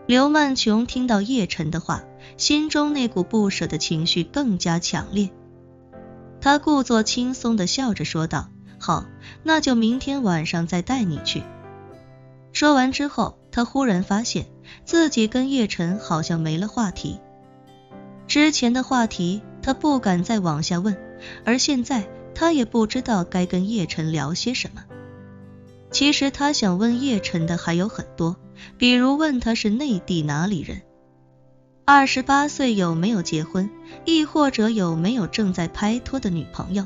刘曼琼听到叶晨的话，心中那股不舍的情绪更加强烈。他故作轻松地笑着说道，好，那就明天晚上再带你去。说完之后，他忽然发现自己跟叶晨好像没了话题。之前的话题他不敢再往下问，而现在他也不知道该跟叶晨聊些什么。其实他想问叶晨的还有很多，比如问他是内地哪里人，28岁有没有结婚，亦或者有没有正在拍拖的女朋友，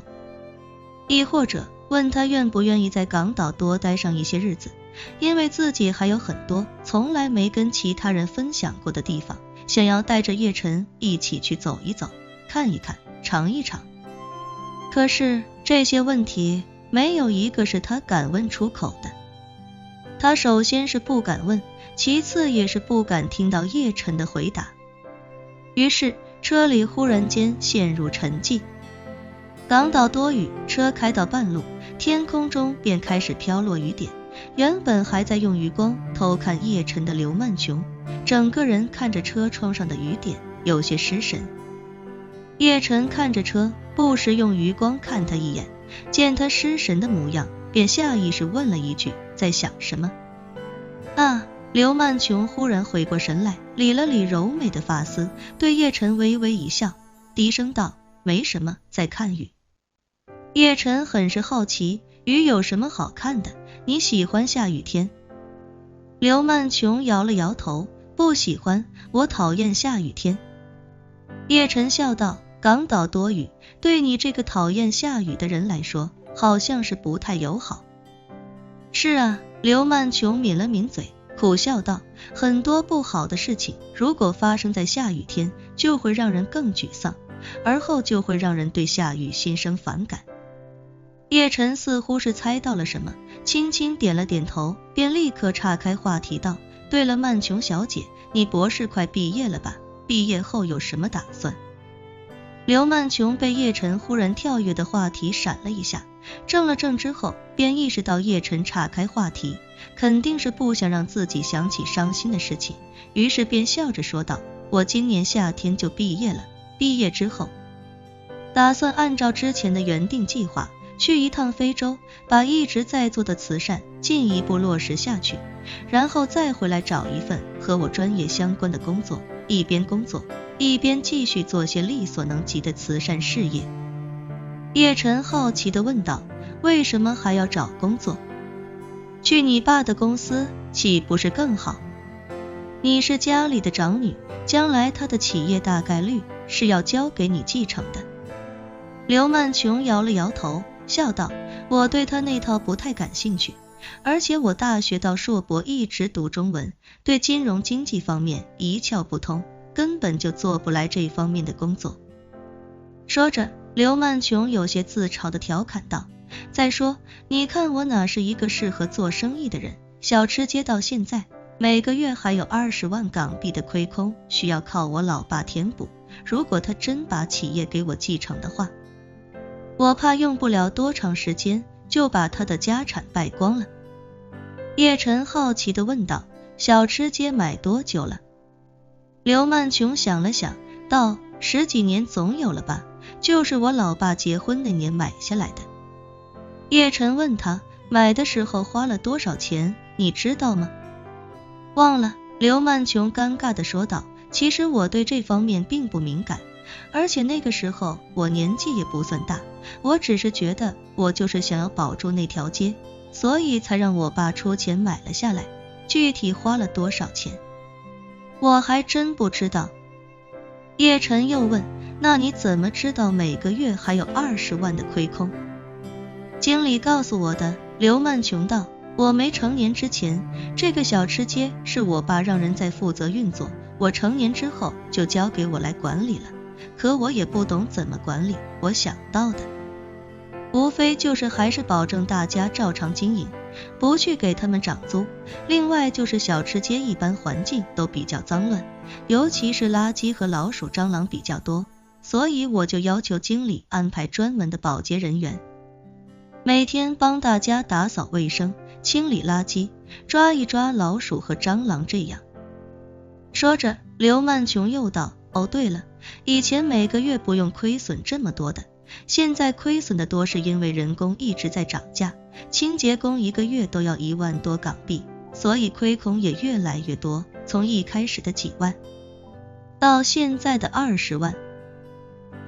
亦或者问他愿不愿意在港岛多待上一些日子，因为自己还有很多从来没跟其他人分享过的地方，想要带着叶晨一起去走一走，看一看，尝一尝。可是这些问题没有一个是他敢问出口的。他首先是不敢问，其次也是不敢听到叶晨的回答。于是车里忽然间陷入沉寂。港岛多雨，车开到半路，天空中便开始飘落雨点。原本还在用余光偷看叶晨的刘曼琼，整个人看着车窗上的雨点，有些失神。叶晨看着车，不时用余光看他一眼，见他失神的模样，便下意识问了一句，在想什么？啊！刘曼琼忽然回过神来，理了理柔美的发丝，对叶晨微微一笑，低声道，没什么，在看雨。叶晨很是好奇，雨有什么好看的？你喜欢下雨天？刘曼琼摇了摇头，不喜欢，我讨厌下雨天。叶晨笑道，港岛多雨，对你这个讨厌下雨的人来说，好像是不太友好。是啊，刘曼琼抿了抿嘴，苦笑道，很多不好的事情如果发生在下雨天，就会让人更沮丧，而后就会让人对下雨心生反感。叶晨似乎是猜到了什么，轻轻点了点头，便立刻岔开话题道，对了，曼琼小姐，你博士快毕业了吧？毕业后有什么打算？刘曼琼被叶晨忽然跳跃的话题闪了一下，怔了怔之后，便意识到叶晨岔开话题，肯定是不想让自己想起伤心的事情，于是便笑着说道，我今年夏天就毕业了，毕业之后打算按照之前的原定计划去一趟非洲，把一直在做的慈善进一步落实下去，然后再回来找一份和我专业相关的工作，一边工作一边继续做些力所能及的慈善事业。叶晨好奇地问道，为什么还要找工作？去你爸的公司岂不是更好？你是家里的长女，将来他的企业大概率是要交给你继承的。刘曼琼摇了摇头，笑道，我对他那套不太感兴趣，而且我大学到硕博一直读中文，对金融经济方面一窍不通，根本就做不来这方面的工作。说着，刘曼琼有些自嘲地调侃道，再说你看我哪是一个适合做生意的人，小吃街到现在每个月还有20万港币的亏空需要靠我老爸填补，如果他真把企业给我继承的话，我怕用不了多长时间就把他的家产败光了。叶晨好奇地问道，小吃街买多久了？刘曼琼想了想道，10几年总有了吧，就是我老爸结婚那年买下来的。叶晨问他，买的时候花了多少钱，你知道吗？忘了，刘曼琼尴尬地说道，其实我对这方面并不敏感，而且那个时候我年纪也不算大，我只是觉得我就是想要保住那条街，所以才让我爸出钱买了下来，具体花了多少钱我还真不知道。叶晨又问，那你怎么知道每个月还有20万的亏空？经理告诉我的。刘曼琼道，我没成年之前，这个小吃街是我爸让人在负责运作，我成年之后就交给我来管理了，可我也不懂怎么管理，我想到的无非就是还是保证大家照常经营，不去给他们涨租，另外就是小吃街一般环境都比较脏乱，尤其是垃圾和老鼠蟑螂比较多，所以我就要求经理安排专门的保洁人员，每天帮大家打扫卫生，清理垃圾，抓一抓老鼠和蟑螂这样。说着，刘曼琼又道，哦对了，以前每个月不用亏损这么多的，现在亏损的多是因为人工一直在涨价，清洁工一个月都要1万多港币，所以亏空也越来越多，从一开始的几万到现在的20万。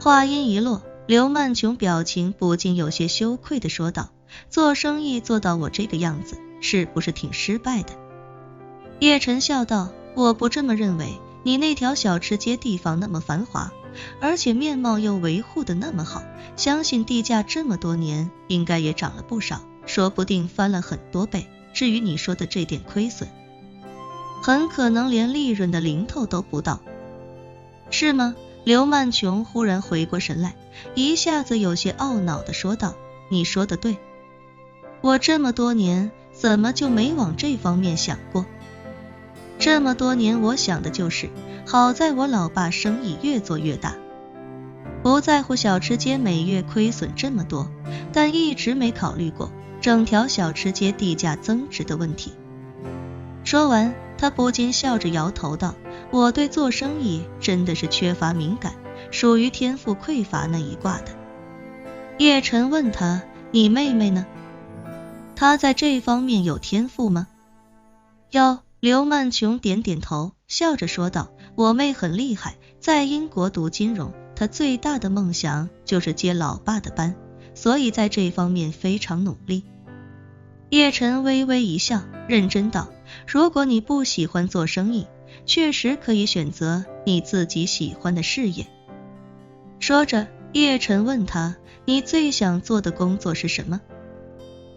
话音一落，刘曼琼表情不禁有些羞愧地说道，做生意做到我这个样子，是不是挺失败的？叶晨笑道，我不这么认为，你那条小吃街地方那么繁华，而且面貌又维护得那么好，相信地价这么多年应该也涨了不少，说不定翻了很多倍，至于你说的这点亏损，很可能连利润的零头都不到。是吗？刘曼琼忽然回过神来，一下子有些懊恼地说道，你说的对，我这么多年怎么就没往这方面想过？这么多年我想的就是，好在我老爸生意越做越大，不在乎小吃街每月亏损这么多，但一直没考虑过整条小吃街地价增值的问题。说完，他不禁笑着摇头道，我对做生意真的是缺乏敏感，属于天赋匮乏那一挂的。叶晨问他，你妹妹呢？她在这方面有天赋吗？有。刘曼琼点点头，笑着说道，我妹很厉害，在英国读金融，她最大的梦想就是接老爸的班，所以在这方面非常努力。叶晨微微一笑，认真道，如果你不喜欢做生意，确实可以选择你自己喜欢的事业。说着，叶晨问他，你最想做的工作是什么？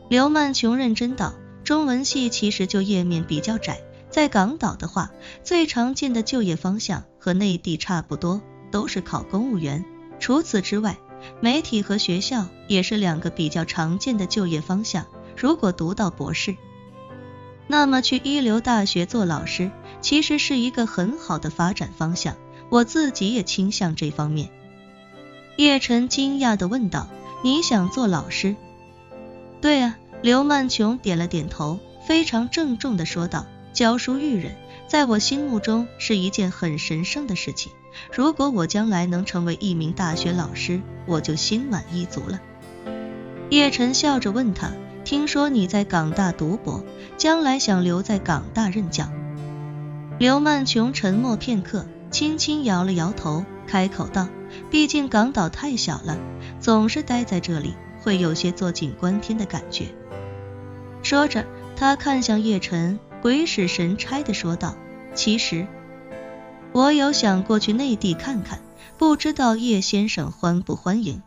刘曼琼认真道，中文系其实就业面比较窄，在港岛的话，最常见的就业方向和内地差不多，都是考公务员。除此之外，媒体和学校也是2个比较常见的就业方向。如果读到博士，那么去一流大学做老师，其实是一个很好的发展方向，我自己也倾向这方面。叶晨惊讶地问道，你想做老师？对啊，刘曼琼点了点头，非常郑重地说道，教书育人，在我心目中是一件很神圣的事情。如果我将来能成为一名大学老师，我就心满意足了。叶晨笑着问他，听说你在港大读博，将来想留在港大任教？刘曼琼沉默片刻，轻轻摇了摇头，开口道，毕竟港岛太小了，总是待在这里，会有些坐井观天的感觉。说着，他看向叶晨，鬼使神差地说道，其实我有想过去内地看看，不知道叶先生欢不欢迎。